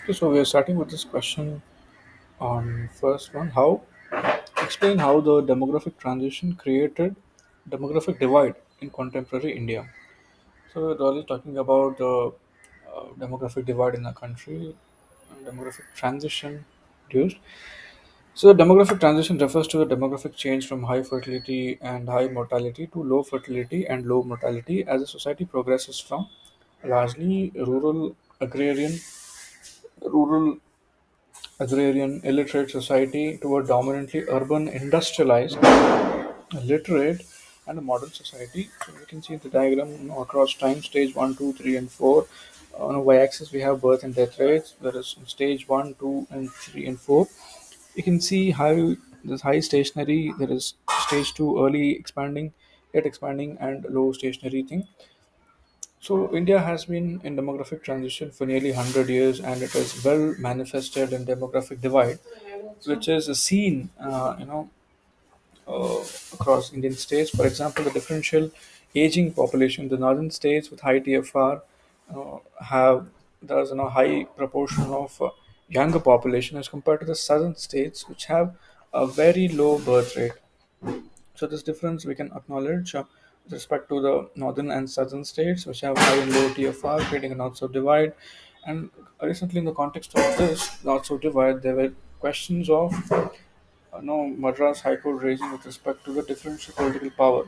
Okay, so we are starting with this question on first one. How explain how the demographic transition created demographic divide in contemporary India. So we're already talking about the demographic divide in the country, demographic transition reduced. So the demographic transition refers to the demographic change from high fertility and high mortality to low fertility and low mortality as the society progresses from largely rural illiterate society to a dominantly urban, industrialized, literate, and a modern society. So you can see the diagram across time stage 1, 2, 3, and 4. On a y-axis, we have birth and death rates. Whereas in stage 1, 2, and 3, and 4, you can see how there's high stationary. There is stage 2, early expanding, late expanding, and low stationary thing. So India has been in demographic transition for nearly 100 years, and it is well manifested in demographic divide, which is a seen, across Indian states. For example, the differential aging population, the northern states with high TFR have there's high proportion of younger population as compared to the southern states, which have a very low birth rate. So this difference we can acknowledge with respect to the northern and southern states, which have high and low TFR, creating a north-south divide. And recently, in the context of this north-south divide, there were questions of Madras High Court raising with respect to the differential political power,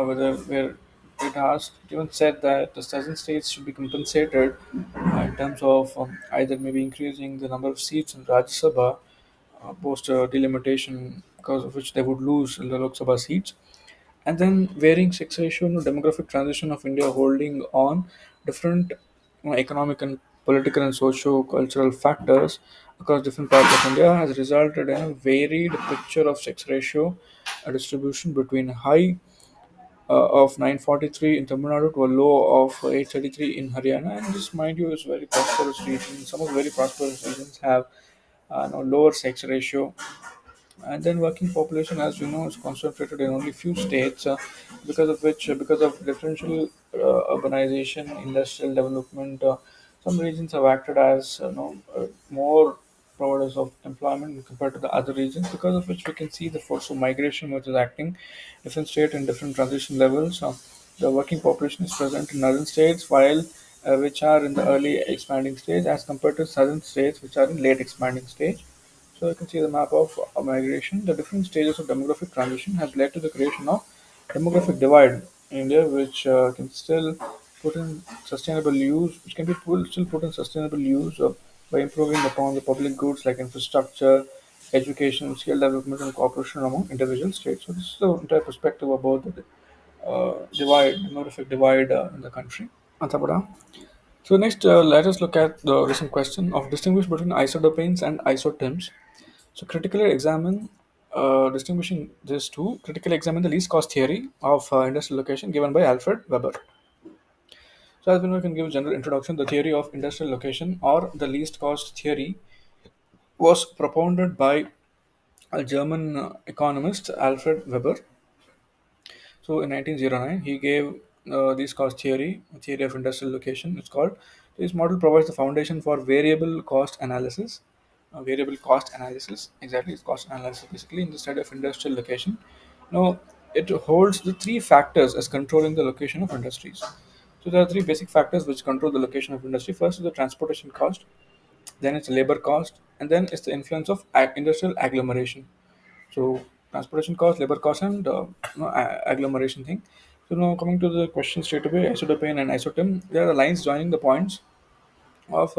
whether where it even said that the southern states should be compensated in terms of either maybe increasing the number of seats in Rajya Sabha post delimitation, because of which they would lose the Lok Sabha seats, and then varying succession or demographic transition of India holding on different economic and political and socio-cultural factors across different parts of India has resulted in a varied picture of sex ratio distribution between high of 943 in Tamil Nadu to a low of 833 in Haryana. And this, mind you, is very prosperous region. Some of the very prosperous regions have lower sex ratio, and then working population, as you know, is concentrated in only few states, because of differential urbanization, industrial development, some regions have acted as more providers of employment compared to the other regions, because of which we can see the force of migration which is acting different state and different transition levels. The working population is present in northern states, while which are in the early expanding stage, as compared to southern states which are in late expanding stage. So you can see the map of migration. The different stages of demographic transition has led to the creation of demographic divide in India, which can still put in sustainable use, which can be still put in sustainable use by improving upon the public goods like infrastructure, education, skill development, and cooperation among individual states. So this is the entire perspective about the demographic divide in the country. Antapada. So next, let us look at the recent question of distinguish between isodopanes and isotims. So critically examine, distinguishing these two, critically examine the least cost theory of industrial location given by Alfred Weber. So as we can give a general introduction, the theory of industrial location or the least cost theory was propounded by a German economist Alfred Weber. So in 1909, he gave this cost theory, theory of industrial location. It's called. This model provides the foundation for variable cost analysis. Variable cost analysis, exactly, it's cost analysis basically in the study of industrial location. Now, it holds the three factors as controlling the location of industries. So there are three basic factors which control the location of industry. First is the transportation cost, then it's labor cost, and then it's the influence of industrial agglomeration. So transportation cost, labor cost, and agglomeration thing. So now coming to the question straight away, isodopane and isotem, they are the lines joining the points of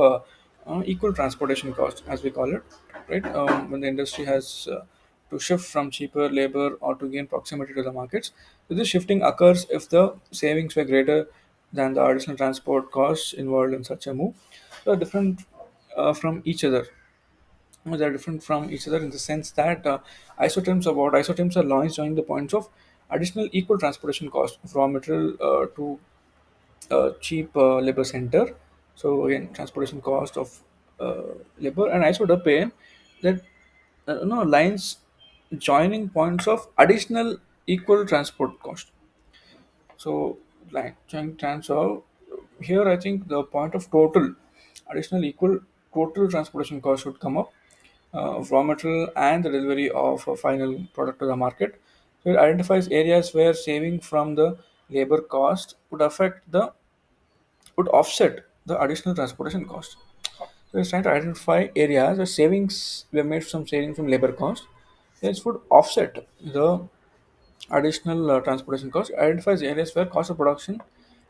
equal transportation cost, as we call it, right? When the industry has to shift from cheaper labor or to gain proximity to the markets. So this shifting occurs if the savings were greater than the additional transport costs involved in such a move. So different from each other. They're different from each other in the sense that isoterms are lines joining the points of additional equal transportation cost of raw material to cheap labor center. So again, transportation cost of labor, and isodapane, that lines joining points of additional equal transport cost. So like joining transfer here, I think the point of total additional equal total transportation cost should come up of raw material and the delivery of a final product to the market. So it identifies areas where saving from the labor cost would offset the additional transportation cost. So it's trying to identify areas where savings we have made some savings from labor cost. This would offset the additional transportation cost. Identifies areas where cost of production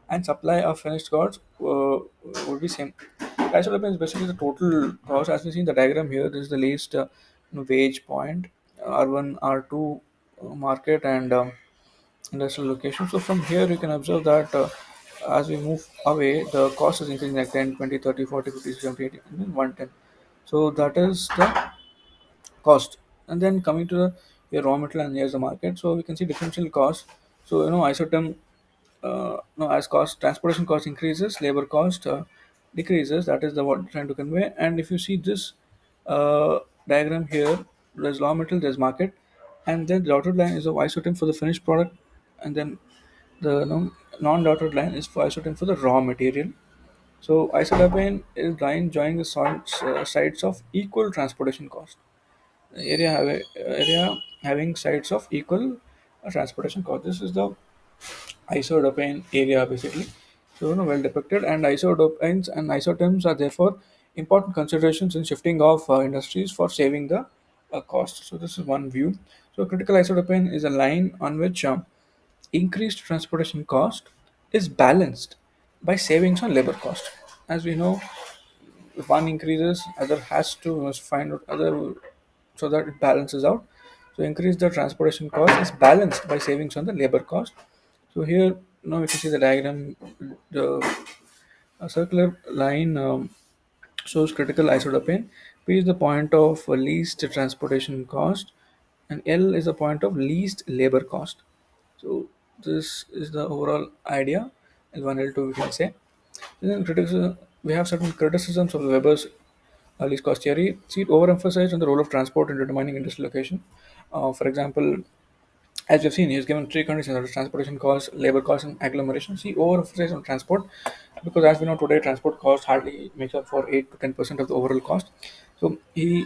and supply of finished goods would be same. Price development is basically the total cost. As we see in the diagram here, this is the least wage point, urban R2 market and industrial location. So from here you can observe that as we move away, the cost is increasing like 10, 20, 30, 40, 50, 70, 80, and then 110. So that is the cost. And then coming to the here raw material and here's the market. So we can see differential cost. So isotem no, as cost transportation cost increases, labor cost decreases. That is the what I'm trying to convey. And if you see this diagram here, there's raw material, there's market, and then the dotted line is of isotem for the finished product, and then the non-dotted line is for isotem for the raw material. So isotopane is line joining the sides of equal transportation cost. Area having sides of equal transportation cost. This is the isodopane area basically. So well depicted, and isodopanes and isoterms are therefore important considerations in shifting of industries for saving the cost. So this is one view. So critical isodopane is a line on which increased transportation cost is balanced by savings on labor cost. As we know, if one increases, other has to must find out other so that it balances out. So increase the transportation cost is balanced by savings on the labor cost. So here now we can see the diagram. The a circular line shows critical isodopane. P is the point of least transportation cost, and L is the point of least labor cost. So this is the overall idea. L1, L2 we can say. Then we have certain criticisms of Weber's least cost theory. See, it overemphasized on the role of transport in determining industrial location. For example, as we've seen, he has given three conditions: that is transportation cost, labor cost, and agglomeration. See, overemphasize on transport because, as we know today, transport cost hardly makes up for 8 to 10% of the overall cost. So, he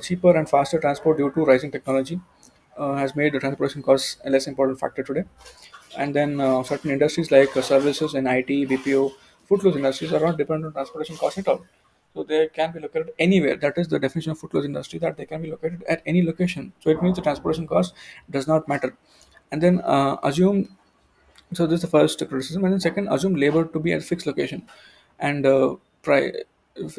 cheaper and faster transport due to rising technology has made the transportation costs a less important factor today. And then certain industries like services and IT, BPO, footloose industries are not dependent on transportation costs at all. So they can be located anywhere. That is the definition of footloose industry, that they can be located at any location. So it means the transportation cost does not matter. And then assume, so this is the first criticism, and then second, assume labor to be at fixed location and price,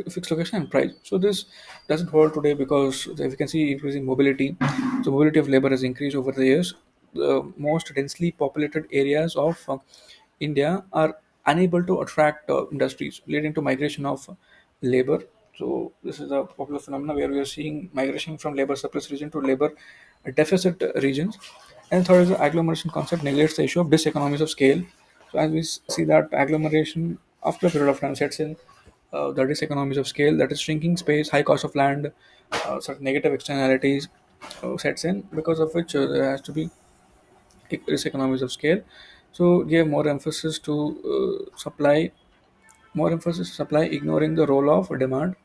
fixed location and price. So this doesn't hold today because we can see increasing mobility. So mobility of labor has increased over the years. The most densely populated areas of India are unable to attract industries, leading to migration of labor. So this is a popular phenomenon where we are seeing migration from labor surplus region to labor deficit regions. And third is the agglomeration concept neglects the issue of diseconomies of scale. So as we see that agglomeration after a period of time sets in, the diseconomies of scale, that is shrinking space, high cost of land, certain negative externalities sets in, because of which there has to be diseconomies of scale. So give more emphasis to supply, ignoring the role of demand.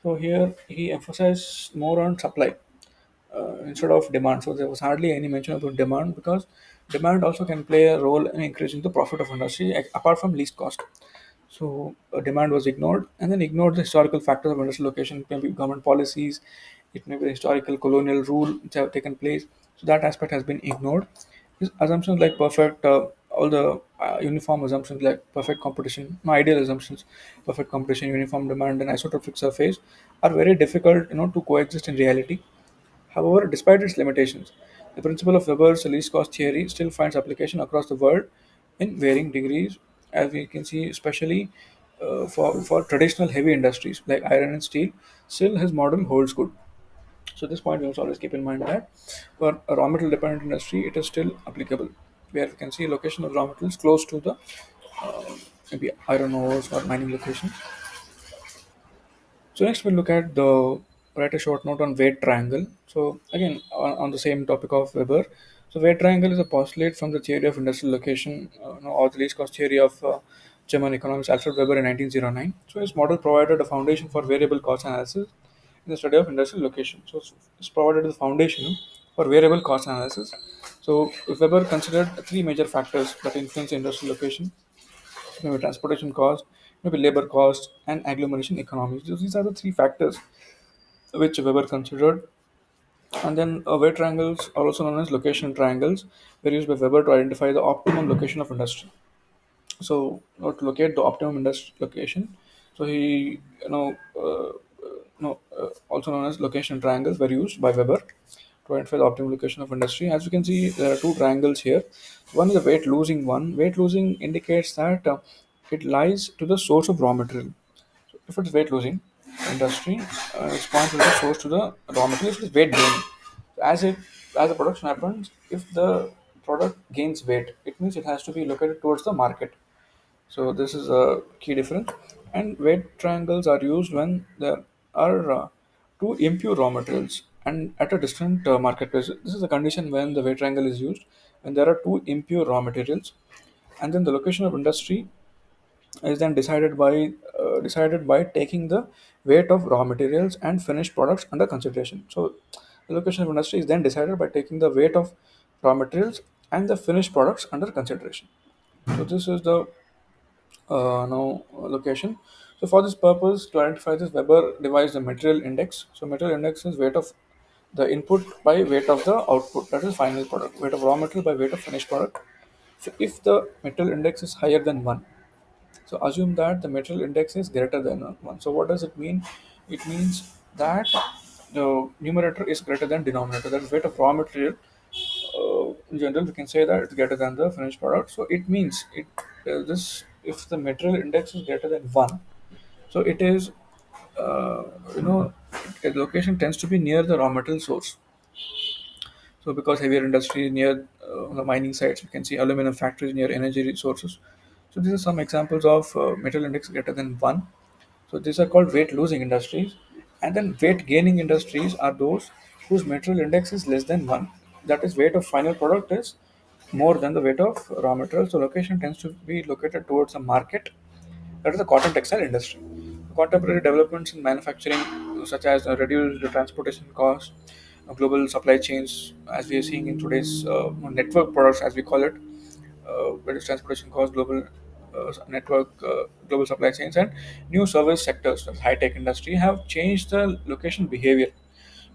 So here he emphasized more on supply instead of demand. So there was hardly any mention about demand because demand also can play a role in increasing the profit of industry apart from least cost. So demand was ignored, and then ignored the historical factors of industrial location. It may be government policies, it may be the historical colonial rule which have taken place. So that aspect has been ignored. These assumptions like perfect, all the uniform assumptions like perfect competition, no ideal assumptions, perfect competition, uniform demand, and isotropic surface are very difficult, to coexist in reality. However, despite its limitations, the principle of Weber's least cost theory still finds application across the world in varying degrees, as we can see, especially for traditional heavy industries like iron and steel. Still, his model holds good. So, this point we must always keep in mind that for a raw material dependent industry, it is still applicable, where we can see location of raw materials close to the maybe iron ores or mining locations. So next we'll look at the write a short note on weight triangle. So again on the same topic of Weber. So weight triangle is a postulate from the theory of industrial location, or the least cost theory of German economist Alfred Weber in 1909. So his model provided a foundation for variable cost analysis in the study of industrial location. So it's provided the foundation for variable cost analysis. So Weber considered three major factors that influence industrial location: maybe transportation cost, maybe labor cost, and agglomeration economies. So these are the three factors which Weber considered. And then weight triangles are also known as location triangles, were used by Weber to identify the optimum location of industry. So to locate the optimum industry location, so he also known as location triangles were used by Weber to identify the optimal location of industry. As you can see, there are two triangles here. One is a weight losing one. Weight losing indicates that it lies to the source of raw material. So if it's weight losing industry, its point will be source to the raw material. If it is weight gaining, as it as the production happens, if the product gains weight, it means it has to be located towards the market. So this is a key difference. And weight triangles are used when there are two impure raw materials and at a distant marketplace. This is a condition when the weight triangle is used when there are two impure raw materials, and then the location of industry is then decided by taking the weight of raw materials and finished products under consideration. So the location of industry is then decided by taking the weight of raw materials and the finished products under consideration. So this is the now location. So for this purpose, to identify this, Weber devised the material index. So material index is weight of the input by weight of the output, that is final product, weight of raw material by weight of finished product. So if the material index is higher than 1, so assume that the material index is greater than 1. So what does it mean? It means that the numerator is greater than denominator. That is weight of raw material. In general, we can say that it's greater than the finished product. So it means it this if the material index is greater than 1, so it is uh, you know the location tends to be near the raw material source. So because heavier industry near the mining sites, we can see aluminum factories near energy resources. So these are some examples of material index greater than 1. So these are called weight losing industries. And then weight gaining industries are those whose material index is less than 1. That is, weight of final product is more than the weight of raw material. So location tends to be located towards a market, that is the cotton textile industry. Contemporary developments in manufacturing, such as reduced transportation costs, global supply chains, as we are seeing in today's network products, as we call it, reduced transportation costs, global network, global supply chains, and new service sectors, like high-tech industry, have changed the location behavior.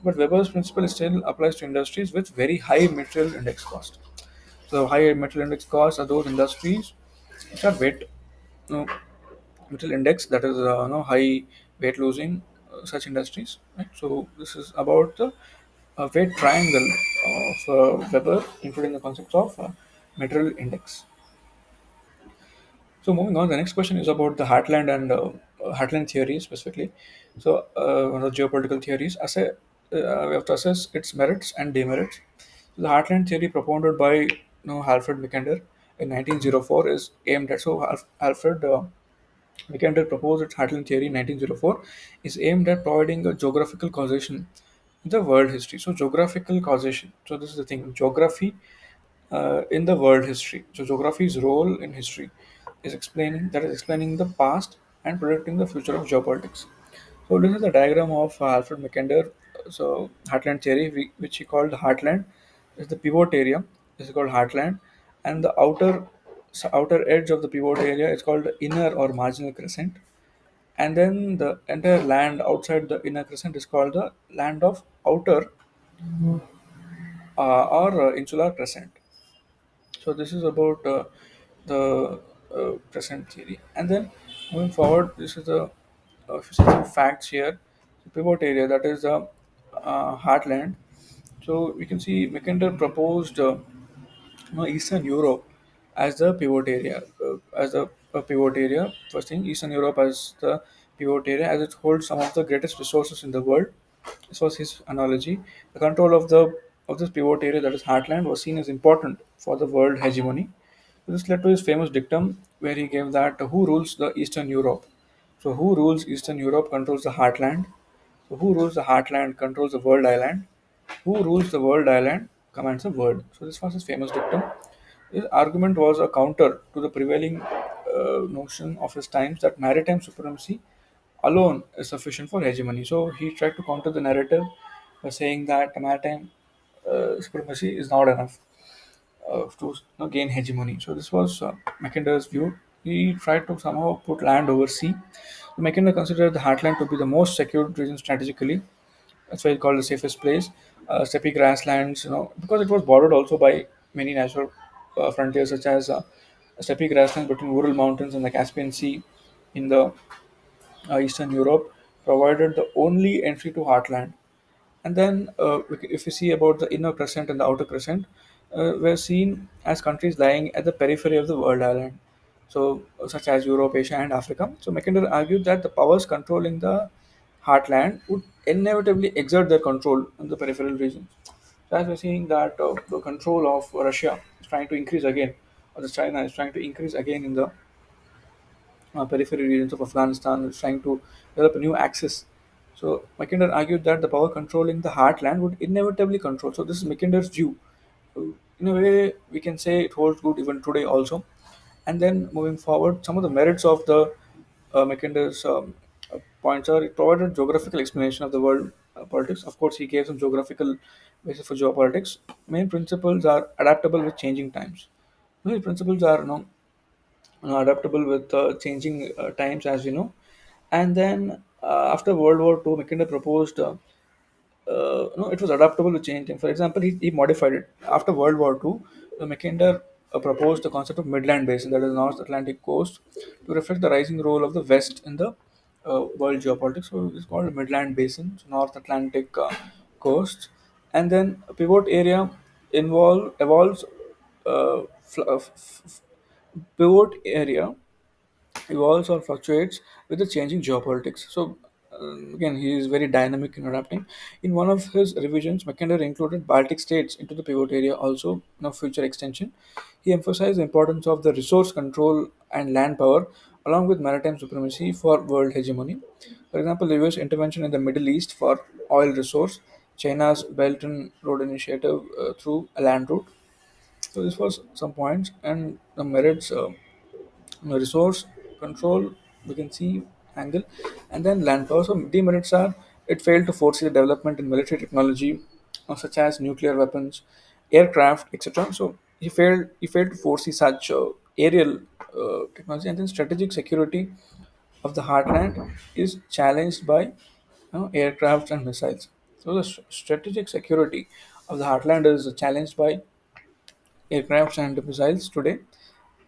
But Weber's principle still applies to industries with very high material index cost. So high material index costs are those industries which are no, metal index, that is high weight losing such industries, right? So this is about the weight triangle of Weber, including the concepts of material index. So moving on, the next question is about the Heartland and Heartland theory specifically. So one of the geopolitical theories, we have to assess its merits and demerits. So the Heartland theory propounded by Alfred Mackinder in 1904 is aimed at Alfred Vikander proposed its Heartland theory in 1904 is aimed at providing a geographical causation in the world history. So geographical causation. So this is the thing. Geography in the world history. So geography's role in history is explaining the past and predicting the future of geopolitics. So this is the diagram of Alfred Mackinder. So Heartland theory, which he called Heartland, is the pivot area. This is called Heartland, and the outer edge of the pivot area is called the inner or marginal crescent, and then the entire land outside the inner crescent is called the land of outer or insular crescent. So this is about the crescent theory, and then moving forward, this is the some facts here. The pivot area, that is the heartland. So we can see Mackinder proposed Eastern Europe as the pivot area, pivot area. First thing, Eastern Europe as the pivot area, as it holds some of the greatest resources in the world. This was his analogy. The control of this pivot area, that is heartland, was seen as important for the world hegemony. This led to his famous dictum, where he gave that who rules the Eastern Europe. So who rules Eastern Europe controls the heartland. So who rules the heartland controls the world island. Who rules the world island commands the world. So this was his famous dictum. His argument was a counter to the prevailing notion of his times that maritime supremacy alone is sufficient for hegemony. So he tried to counter the narrative by saying that maritime supremacy is not enough to gain hegemony. So this was Mackinder's view. He tried to somehow put land over sea. Mackinder considered the heartland to be the most secured region strategically. That's why it's called the safest place. Steppe grasslands, because it was bordered also by many natural frontiers, such as steppe grasslands between Ural Mountains and the Caspian Sea in the Eastern Europe, provided the only entry to heartland. And then, if you see about the inner crescent and the outer crescent, were seen as countries lying at the periphery of the world island, so such as Europe, Asia, and Africa. So Mackinder argued that the powers controlling the heartland would inevitably exert their control in the peripheral regions. So as we're seeing that the control of Russia is trying to increase again, or the China is trying to increase again in the periphery regions of Afghanistan, is trying to develop a new axis. So Mackinder argued that the power controlling the heartland would inevitably control. So this is Mackinder's view. In a way, we can say it holds good even today also. And then moving forward, some of the merits of the Mackinder's points are it provided geographical explanation of the world politics. Of course, he gave some geographical basis for geopolitics. Main principles are adaptable with changing times. These principles are adaptable with changing times, as we know. And then after World War II, Mackinder proposed no, it was adaptable to change. For example, he modified it after World War II. Mackinder proposed the concept of Midland Basin, that is North Atlantic coast, to reflect the rising role of the West in the world geopolitics. So it's called Midland Basin, so North Atlantic coast, and then a pivot area evolves. Pivot area evolves or fluctuates with the changing geopolitics. So, again, he is very dynamic in adapting. In one of his revisions, Mackinder included Baltic states into the pivot area, also future extension. He emphasized the importance of the resource control and land power, along with maritime supremacy for world hegemony. For example, the US intervention in the Middle East for oil resource, China's Belt and Road Initiative through a land route. So this was some points and the merits. Resource control, we can see angle, and then land power. So demerits are it failed to foresee the development in military technology, such as nuclear weapons, aircraft, etc. So he failed to foresee such aerial technology, and then strategic security of the heartland is challenged by aircraft and missiles. So the strategic security of the heartland is challenged by aircrafts and missiles today,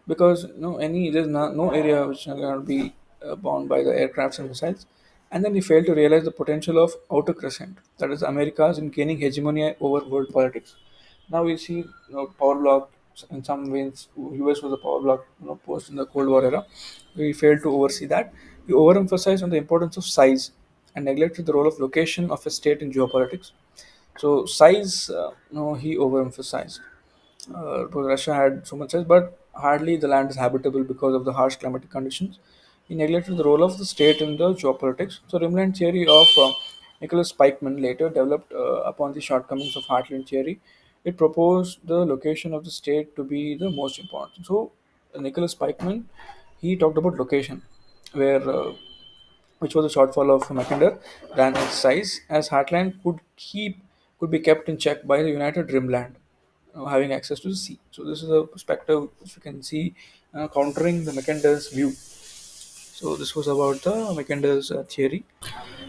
because there's no area which cannot be bound by the aircrafts and missiles. And then he failed to realize the potential of outer crescent, that is Americas, in gaining hegemony over world politics. Now we see power block in some ways. US was a power block post in the Cold War era. We failed to oversee that. We overemphasized on the importance of size and neglected the role of location of a state in geopolitics. So size, he overemphasized. Because Russia had so much size, but hardly the land is habitable because of the harsh climatic conditions. He neglected the role of the state in the geopolitics. So, Rimland theory of Nicholas Pikeman later developed upon the shortcomings of Heartland theory. It proposed the location of the state to be the most important. So, Nicholas Pikeman, he talked about location, where which was a shortfall of Mackinder, ran its size, as Heartland could be kept in check by the United Rimland, having access to the sea. So this is a perspective which you can see countering the Mackinder's view. So this was about the Mackinder's theory.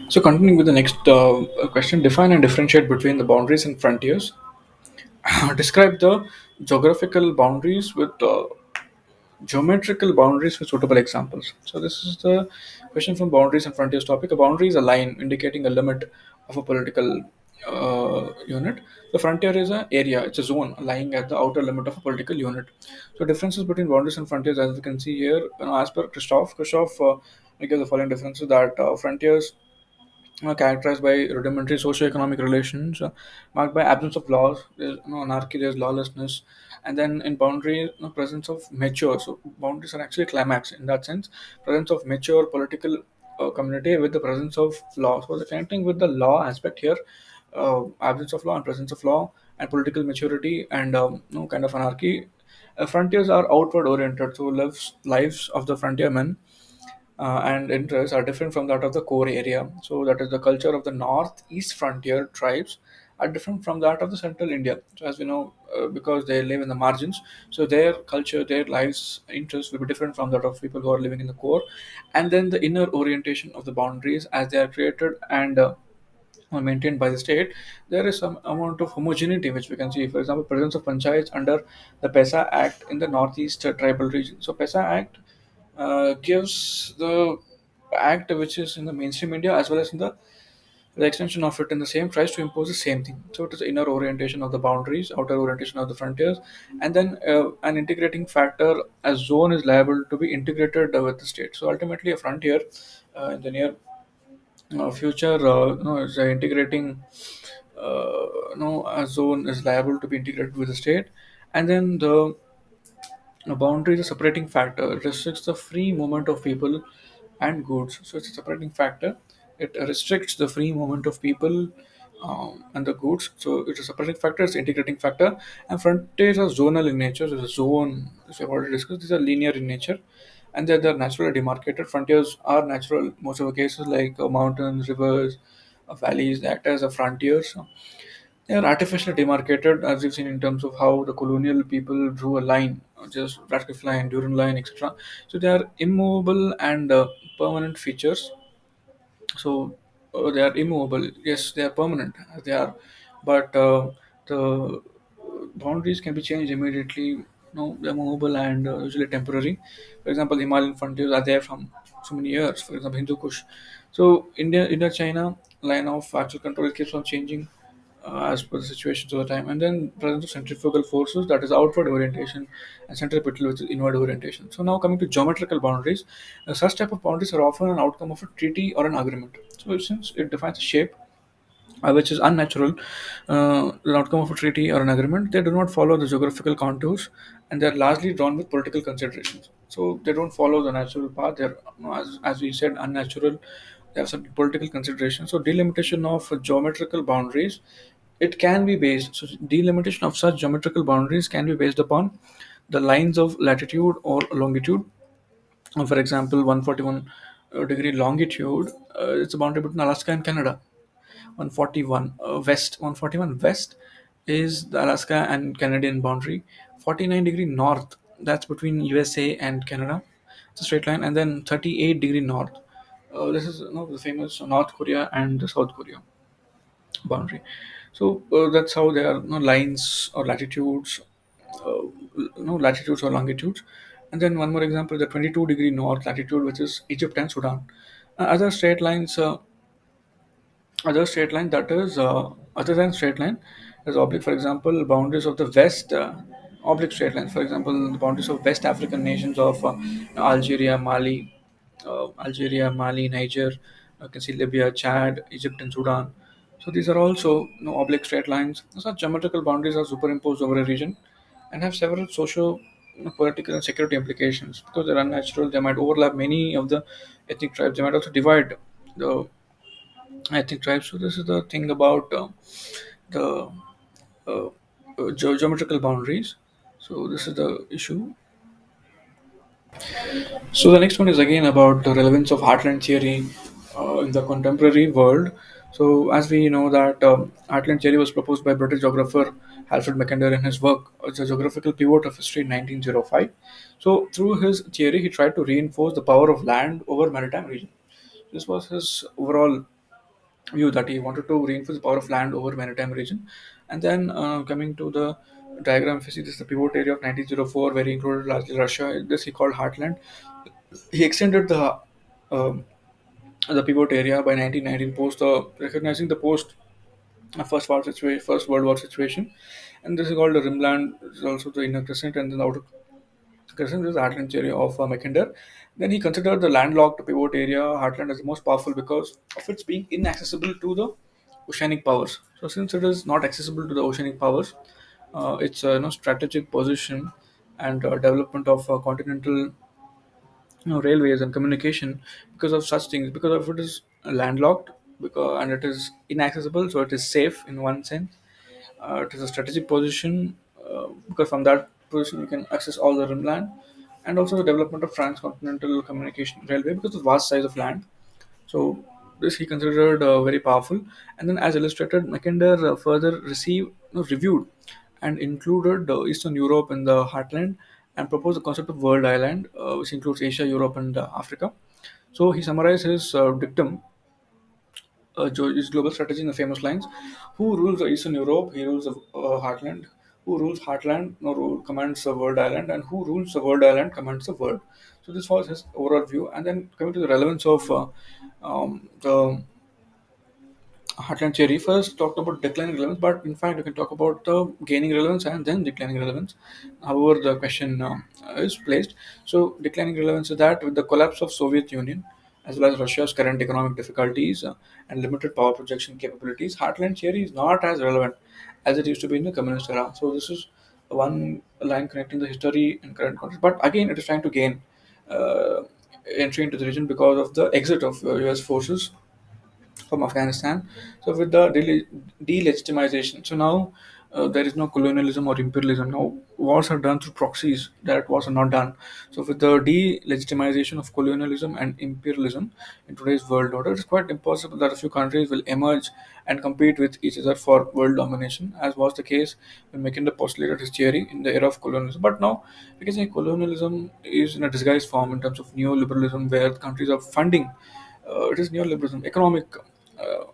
So continuing with the next question, define and differentiate between the boundaries and frontiers. Describe the geographical boundaries with geometrical boundaries with suitable examples. So this is the question from boundaries and frontiers topic. A boundary is a line indicating a limit of a political unit. The frontier is an area, it's a zone lying at the outer limit of a political unit. So differences between boundaries and frontiers, as we can see here, as per Christoph gives the following differences that frontiers characterized by rudimentary socio-economic relations, marked by absence of laws, there's anarchy, there's lawlessness, and then in boundary, presence of mature. So boundaries are actually climax in that sense, presence of mature political community with the presence of law. So the connecting with the law aspect here, absence of law and presence of law, and political maturity and kind of anarchy. Frontiers are outward oriented, so lives of the frontiermen and interests are different from that of the core area. So that is the culture of the northeast frontier tribes are different from that of the central India. So as we know, because they live in the margins, so their culture, their lives, interests will be different from that of people who are living in the core. And then the inner orientation of the boundaries as they are created and or maintained by the state, there is some amount of homogeneity which we can see. For example, presence of panchayats under the PESA Act in the northeast tribal region. So PESA Act gives the act which is in the mainstream India as well as in the extension of it in the same tries to impose the same thing. So it is inner orientation of the boundaries, outer orientation of the frontiers, and then an integrating factor as zone is liable to be integrated with the state. So ultimately, a frontier in the near future, is integrating. A zone is liable to be integrated with the state, and then the a boundary is a separating factor. It restricts the free movement of people and goods. So it's a separating factor. It restricts the free movement of people and the goods. So it's a separating factor, it's an integrating factor. And frontiers are zonal in nature. There's a zone, as I've already discussed, these are linear in nature. And they're naturally demarcated. Frontiers are natural, most of the cases, like mountains, rivers, valleys, they act as a frontiers. They are artificially demarcated, as we've seen in terms of how the colonial people drew a line, just Radcliffe Line, Durand Line, etc. So they are immovable and permanent features. So they are immovable. Yes, they are permanent. They are, but the boundaries can be changed immediately. No, they're movable and usually temporary. For example, Himalayan frontiers are there from so many years. For example, Hindu Kush. So India-China line of actual control keeps on changing as per the situations of the time, and then presence of centrifugal forces, that is outward orientation, and centripetal, which is inward orientation. So now coming to geometrical boundaries, such type of boundaries are often an outcome of a treaty or an agreement. So since it defines a shape which is unnatural, the outcome of a treaty or an agreement, they do not follow the geographical contours, and they are largely drawn with political considerations. So they don't follow the natural path. They're, as we said, unnatural. They have some political considerations. So delimitation of geometrical boundaries, it can be based. So delimitation of such geometrical boundaries can be based upon the lines of latitude or longitude. For example, 141 degree longitude, it's a boundary between Alaska and Canada. 141 west 141 west is the Alaska and Canadian boundary. 49-degree north, that's between USA and Canada. It's a straight line. And then 38-degree north, this is the famous North Korea and the South Korea boundary. So that's how there are lines or latitudes, latitudes or longitudes. And then one more example, the 22-degree north latitude, which is Egypt and Sudan. Other straight lines, other straight line that is other than straight line is oblique. For example, boundaries of the west, oblique straight lines. For example, the boundaries of West African nations of Algeria, Mali, Niger. You can see Libya, Chad, Egypt, and Sudan. So these are also oblique straight lines. Such geometrical boundaries are superimposed over a region and have several socio political and security implications. Because they're unnatural, they might overlap many of the ethnic tribes. They might also divide the ethnic tribes. So this is the thing about the geometrical boundaries. So this is the issue. So the next one is again about the relevance of heartland theory in the contemporary world. So as we know that heartland theory was proposed by British geographer Alfred Mackinder in his work The Geographical Pivot of History in 1905. So through his theory, he tried to reinforce the power of land over maritime region. This was his overall view, that he wanted to reinforce the power of land over maritime region. And then coming to the diagram, if you see, this is the pivot area of 1904, where he included largely Russia. This he called Heartland. He extended um, the pivot area by 1919, post recognizing the post First World War situation, and this is called the Rimland. Is also the inner crescent, and then the outer crescent is the Heartland area of Mackinder. Then he considered the landlocked pivot area Heartland as the most powerful because of its being inaccessible to the oceanic powers. So since it is not accessible to the oceanic powers, its strategic position and development of continental railways and communication, because of such things, because of it is landlocked, because and it is inaccessible, so it is safe in one sense. It is a strategic position because from that position you can access all the rimland, and also the development of transcontinental communication railway because of the vast size of land. So this he considered very powerful. And then, as illustrated, Mackinder further reviewed and included Eastern Europe in the Heartland and proposed the concept of world island, which includes Asia, Europe, and Africa. So he summarized his dictum, his global strategy in the famous lines: "Who rules Eastern Europe? He rules the Heartland. Who rules Heartland? No rule commands the world island, and who rules the world island commands the world." So this was his overall view. And then coming to the relevance of the Heartland theory, first talked about declining relevance, but in fact, you can talk about the gaining relevance and then declining relevance. However, the question is placed. So, declining relevance is that with the collapse of Soviet Union, as well as Russia's current economic difficulties and limited power projection capabilities, Heartland theory is not as relevant as it used to be in the communist era. So, this is one line connecting the history and current context. But again, it is trying to gain uh, entry into the region because of the exit of US forces from Afghanistan. So with the delegitimization, so now there is no colonialism or imperialism. Now wars are done through proxies. That wars are not done. So with the delegitimization of colonialism and imperialism in today's world order, it's quite impossible that a few countries will emerge and compete with each other for world domination, as was the case when Mackinder postulated his theory in the era of colonialism. But now we can say colonialism is in a disguised form in terms of neoliberalism, where countries are funding it is neoliberalism, economic uh,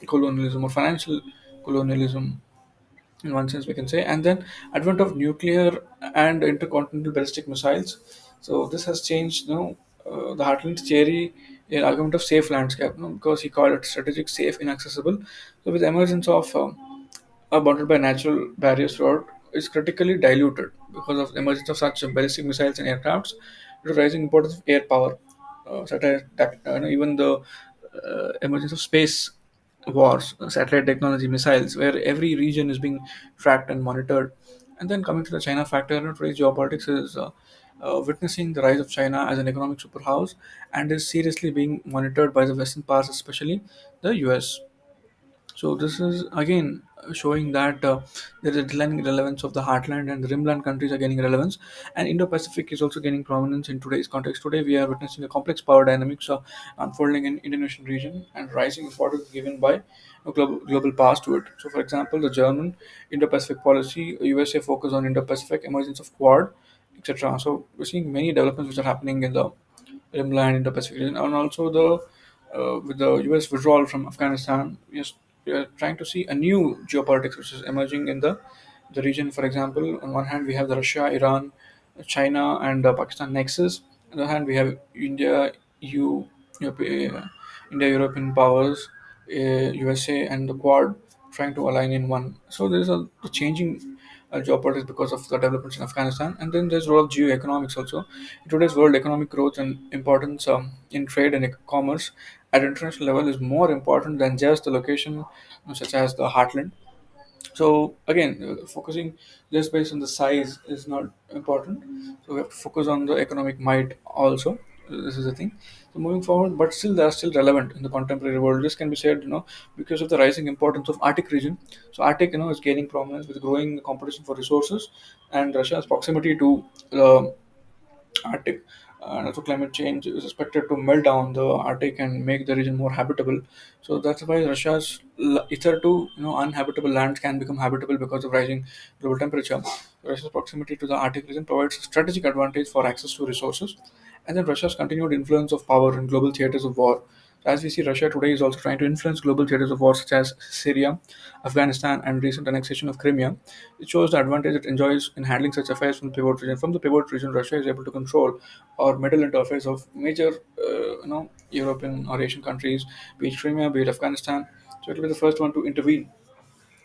colonialism or financial colonialism in one sense we can say. And then advent of nuclear and intercontinental ballistic missiles. So this has changed, the Heartland theory, an argument of safe landscape, because he called it strategic, safe, inaccessible. So with the emergence of are bounded by natural barriers throughout is critically diluted because of the emergence of such ballistic missiles and aircrafts, due to rising importance of air power, even the emergence of space wars, satellite technology, missiles, where every region is being tracked and monitored. And then coming to the China factor, today's geopolitics is witnessing the rise of China as an economic superhouse and is seriously being monitored by the Western powers, especially the US. So this is again showing that there is a declining relevance of the heartland, and the rimland countries are gaining relevance, and Indo-Pacific is also gaining prominence in today's context. Today we are witnessing a complex power dynamics unfolding in Indonesian region and rising importance given by global powers to it. So, for example, the German Indo-Pacific policy, USA focus on Indo-Pacific, emergence of Quad, etc. So we're seeing many developments which are happening in the Rimland in the Pacific region, and also the with the U.S. withdrawal from Afghanistan, yes, we are trying to see a new geopolitics which is emerging in the region. For example, on one hand we have the Russia, Iran, China, and Pakistan nexus. On the other hand, we have India, EU, Europe, India, European powers, USA, and the Quad trying to align in one. So there is a the changing geopolitics because of the developments in Afghanistan. And then there's role of geoeconomics also. In today's world, economic growth and importance in trade and commerce at international level is more important than just the location, such as the heartland. So again, focusing just based on the size is not important. So we have to focus on the economic might also. This is the thing. So moving forward, but still they are still relevant in the contemporary world. This can be said, because of the rising importance of Arctic region. So Arctic, is gaining prominence with growing competition for resources, and Russia's proximity to the Arctic. And also, climate change is expected to melt down the Arctic and make the region more habitable. So that's why Russia's hitherto, uninhabitable lands can become habitable because of rising global temperature. Russia's proximity to the Arctic region provides a strategic advantage for access to resources, and then Russia's continued influence of power in global theaters of war. So as we see, Russia today is also trying to influence global theaters of war such as Syria, Afghanistan, and recent annexation of Crimea. It shows the advantage it enjoys in handling such affairs from the pivot region. From the pivot region, Russia is able to control or meddle into affairs of major, European or Asian countries, be it Crimea, be it Afghanistan. So it will be the first one to intervene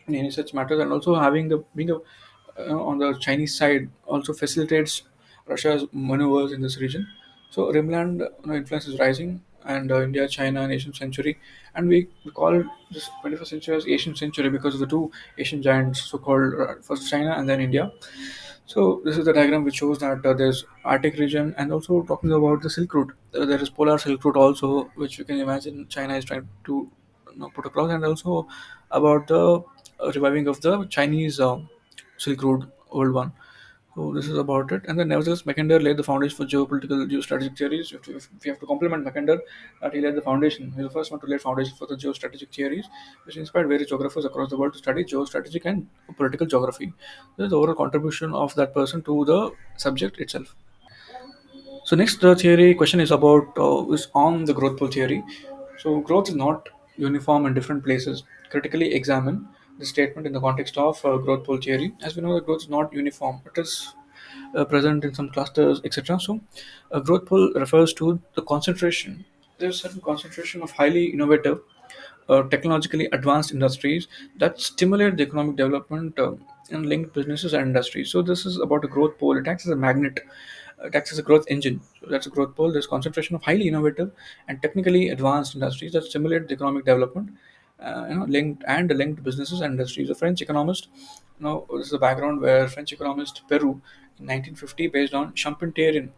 in any such matters, and also having the being a on the Chinese side also facilitates Russia's maneuvers in this region. So Rimland, influence is rising, and India, China, and Asian century, and we call this 21st century as Asian century because of the two Asian giants, so-called first China and then India. So this is the diagram which shows that there's Arctic region, and also talking about the Silk Route. There is polar Silk Route also, which you can imagine China is trying to put across, and also about the reviving of the Chinese Silk Road, old one. So this is about it. And then nevertheless, Mackinder laid the foundation for geopolitical geostrategic theories. If you have to compliment Mackinder, that he laid the foundation. He was the first one to lay foundation for the geostrategic theories, which inspired various geographers across the world to study geostrategic and political geography. This is the overall contribution of that person to the subject itself. So next, the theory question is about is on the growth pull theory. So growth is not uniform in different places. Critically examine the statement in the context of growth pull theory. As we know, the growth is not uniform. It is present in some clusters, etc. So a growth pull refers to the concentration. There's certain concentration of highly innovative, technologically advanced industries that stimulate the economic development in linked businesses and industries. So this is about a growth pole. It acts as a magnet. It acts as a growth engine. So that's a growth pole. There's concentration of highly innovative and technically advanced industries that stimulate the economic development, linked businesses and industries. A French economist, this is the background where French economist Peru in 1950, based on Schumpeterian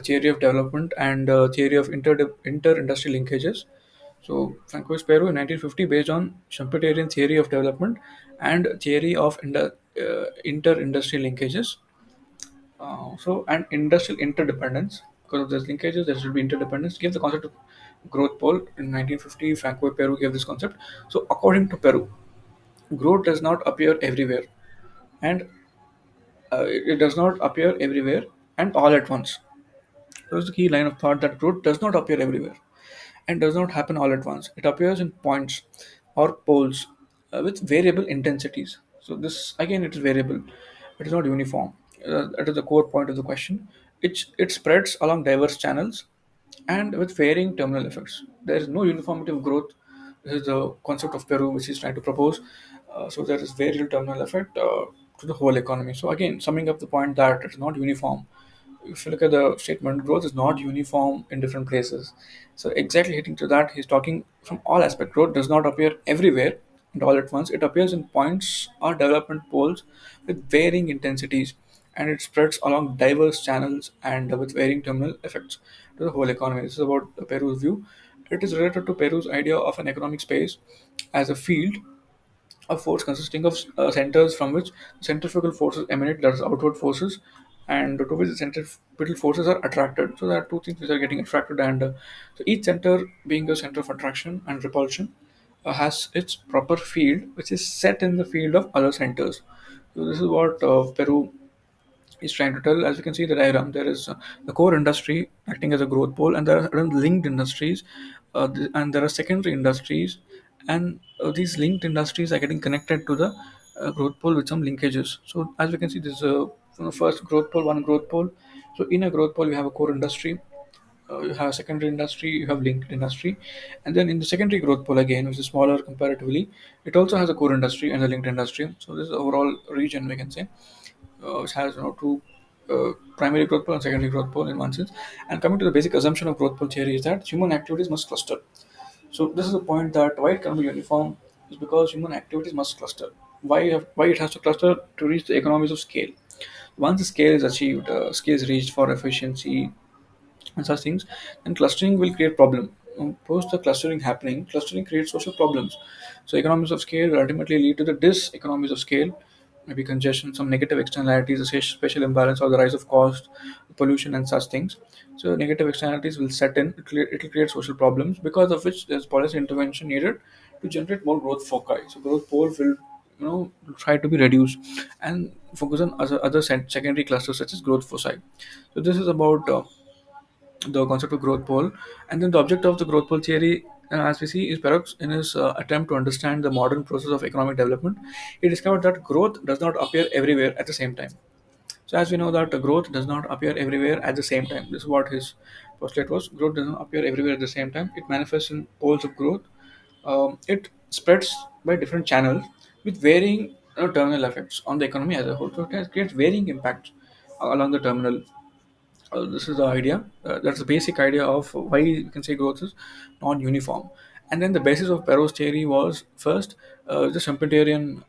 theory of development and theory of inter-industrial linkages. So Francois Peru in 1950, based on Schumpeterian theory of development and theory of inter-industrial linkages. And industrial interdependence, because of those linkages, there should be interdependence. Gave the concept of growth pole in 1950. Francois Peru gave this concept. So according to Peru, growth does not appear everywhere, and it does not appear everywhere and all at once. That was the key line of thought, that growth does not appear everywhere and does not happen all at once. It appears in points or poles with variable intensities. So this again, it is variable. It is not uniform. That is the core point of the question. It spreads along diverse channels and with varying terminal effects. There is no uniformity of growth. This is the concept of Peru, which is trying to propose. So there is very little terminal effect to the whole economy. So again, summing up the point that it's not uniform. If you look at the statement, growth is not uniform in different places. So exactly hitting to that, he's talking from all aspects. Growth does not appear everywhere and all at once. It appears in points or development poles with varying intensities, and it spreads along diverse channels and with varying terminal effects to the whole economy. This is about Peru's view. It is related to Peru's idea of an economic space as a field, a force consisting of centers from which centrifugal forces emanate, that is outward forces, and to which the centripetal forces are attracted. So there are two things which are getting attracted, and so each center, being a center of attraction and repulsion, has its proper field, which is set in the field of other centers. So this is what Peru is trying to tell. As you can see the diagram, there is the core industry acting as a growth pole, and there are certain linked industries, and there are secondary industries, and these linked industries are getting connected to the growth pole with some linkages. So as we can see, this is a first growth pole, one growth pole. So in a growth pole, you have a core industry, you have secondary industry, you have linked industry, and then in the secondary growth pole again, which is smaller comparatively, it also has a core industry and a linked industry. So this is the overall region, we can say, which has two primary growth pole and secondary growth pole in one sense. And coming to the basic assumption of growth pole theory is that human activities must cluster. So this is the point, that why it can be uniform is because human activities must cluster. Why it has to cluster? To reach the economies of scale. Once the scale is achieved, scale is reached for efficiency and such things, then clustering will create problem. Post the clustering happening, clustering creates social problems. So economies of scale will ultimately lead to the diseconomies of scale, maybe congestion, some negative externalities, a spatial imbalance, or the rise of cost, pollution, and such things. So negative externalities will set in. It will create social problems, because of which there's policy intervention needed to generate more growth foci. So growth pole will try to be reduced and focus on other secondary clusters such as growth foci. So this is about the concept of growth pole. And then the object of the growth pole theory, as we see, is Perrox in his attempt to understand the modern process of economic development. He discovered that growth does not appear everywhere at the same time. So as we know that growth does not appear everywhere at the same time. This is what his postulate was. Growth does not appear everywhere at the same time. It manifests in poles of growth. It spreads by different channels with varying terminal effects on the economy as a whole. So creates varying impacts along the terminal. This is the idea. That's the basic idea of why you can say growth is not uniform. And then the basis of Perrow's theory was first the Schumpeterian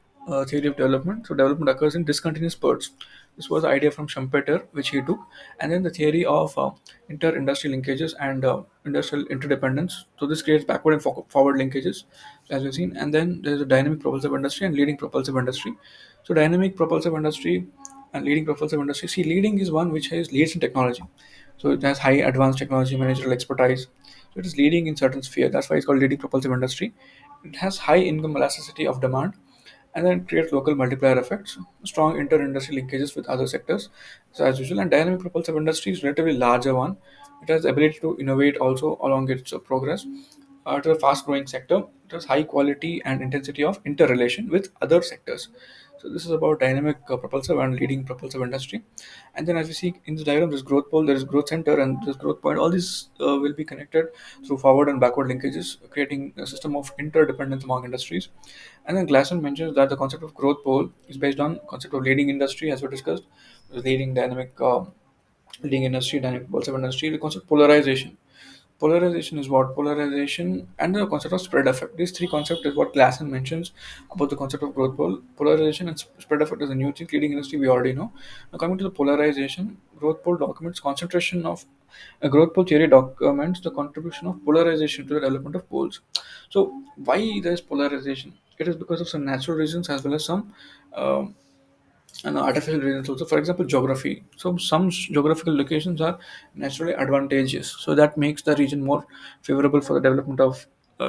theory of development. So development occurs in discontinuous spurts. This was the idea from Schumpeter, which he took. And then the theory of inter-industrial linkages and industrial interdependence. So this creates backward and forward linkages, as we've seen. And then there's a dynamic propulsive industry and leading propulsive industry. So dynamic propulsive industry and leading propulsive industry. See, leading is one which has leads in technology. So it has high advanced technology, managerial expertise. So it is leading in certain sphere. That's why it's called leading propulsive industry. It has high income elasticity of demand, and then creates local multiplier effects, strong inter-industry linkages with other sectors. So as usual, and dynamic propulsive industry is relatively larger one. It has the ability to innovate also along its progress. It is a fast-growing sector. It has high quality and intensity of interrelation with other sectors. So this is about dynamic propulsive and leading propulsive industry. And then as we see in this diagram, there's growth pole, there is growth center, and this growth point. All these will be connected through forward and backward linkages, creating a system of interdependence among industries. And then Glasson mentions that the concept of growth pole is based on concept of leading industry, as we discussed, leading dynamic, leading industry, dynamic propulsive industry. The concept of polarization. Polarization is what? Polarization and the concept of spread effect. These three concepts is what Glasson mentions about the concept of growth pole. Polarization and spread effect is a new thing. Leading industry we already know. Now coming to the polarization, growth pole documents concentration of a growth pole theory documents the contribution of polarization to the development of poles. So why there is polarization? It is because of some natural reasons as well as some um, and artificial reasons also. For example, geography. So some geographical locations are naturally advantageous, so that makes the region more favorable for the development of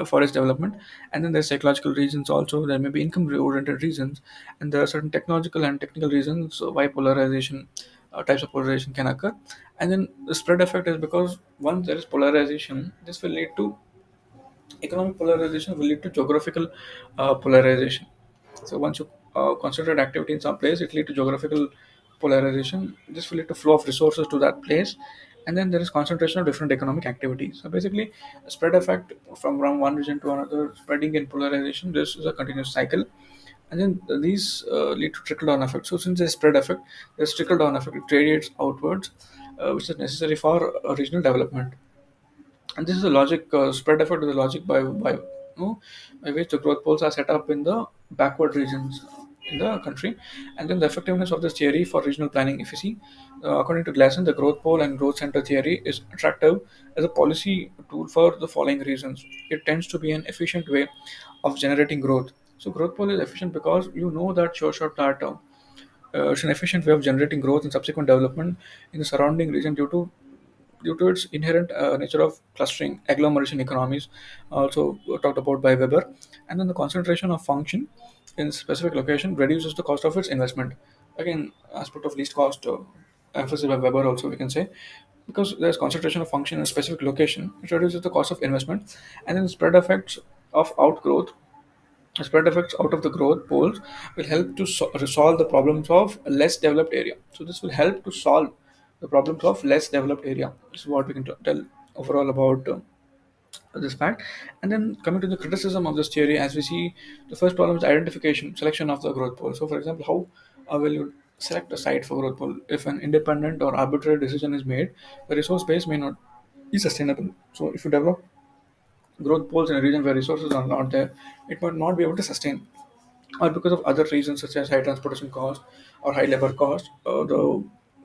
forest development. And then there's psychological reasons also. There may be income oriented reasons, and there are certain technological and technical reasons why polarization, types of polarization can occur. And then the spread effect is because once there is polarization, this will lead to economic polarization, will lead to geographical polarization. So once you concentrate activity in some place, it lead to geographical polarization. This will lead to flow of resources to that place, and then there is concentration of different economic activities. So basically, a spread effect from one region to another, spreading in polarization. This is a continuous cycle, and then these lead to trickle down effect. So since there's spread effect, there's trickle down effect. It radiates outwards, which is necessary for regional development. And this is a logic, spread effort is a logic by which the growth poles are set up in the backward regions in the country. And then the effectiveness of this theory for regional planning, if you see, according to Glasson, the growth pole and growth center theory is attractive as a policy tool for the following reasons. It tends to be an efficient way of generating growth. So growth pole is efficient because you know that sure shot that it's an efficient way of generating growth and subsequent development in the surrounding region due to its inherent nature of clustering, agglomeration economies, also talked about by Weber. And then the concentration of function in a specific location reduces the cost of its investment. Again, aspect of least cost, emphasis by Weber also we can say, because there's concentration of function in a specific location, it reduces the cost of investment. And then spread effects of outgrowth, spread effects out of the growth poles will help to resolve the problems of less developed area. So this will help to solve the problems of less developed area. This is what we can tell overall about this fact. And then coming to the criticism of this theory, as we see, the first problem is identification, selection of the growth pole. So for example, how will you select a site for growth pole? If an independent or arbitrary decision is made, the resource base may not be sustainable. So if you develop growth poles in a region where resources are not there, it might not be able to sustain, or because of other reasons such as high transportation cost or high labor cost,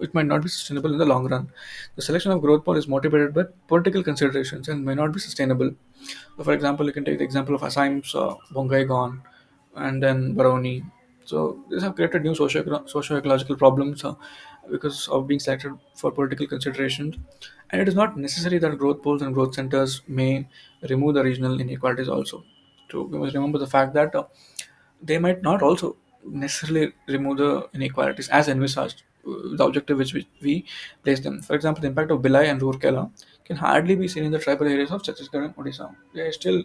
it might not be sustainable in the long run. The selection of growth pole is motivated by political considerations and may not be sustainable. So for example, you can take the example of Assam's Bongaigaon and then Baroni. So these have created new socio-ecological problems because of being selected for political considerations. And it is not necessary that growth poles and growth centers may remove the regional inequalities also. So we must remember the fact that they might not also necessarily remove the inequalities as envisaged, the objective which we place them. For example, the impact of Bilai and Rourkela can hardly be seen in the tribal areas of Chhattisgarh and Odisha. They still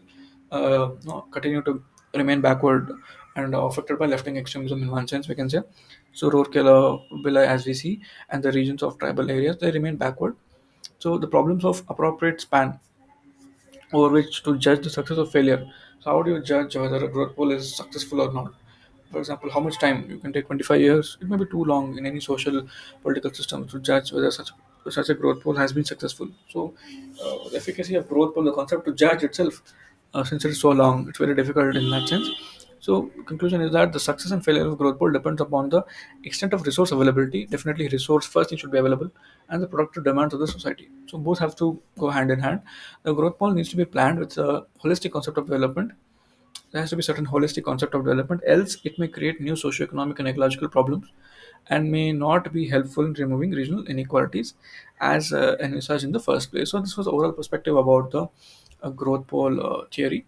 continue to remain backward and affected by left-wing extremism in one sense, we can say. So Rourkela, Bilai, as we see, and the regions of tribal areas, they remain backward. So the problems of appropriate span over which to judge the success or failure. So how do you judge whether a growth pole is successful or not? For example, how much time you can take? 25 years. It may be too long in any social political system to judge whether such a growth pole has been successful. So the efficacy of growth pole, the concept to judge itself, since it is so long, it's very difficult in that sense. So conclusion is that the success and failure of growth pole depends upon the extent of resource availability. Definitely, resource first it should be available, and the productive demands of the society. So both have to go hand in hand. The growth pole needs to be planned with a holistic concept of development, there has to be certain holistic concept of development, else it may create new socio-economic and ecological problems and may not be helpful in removing regional inequalities as envisaged in the first place. So this was the overall perspective about the growth pole theory.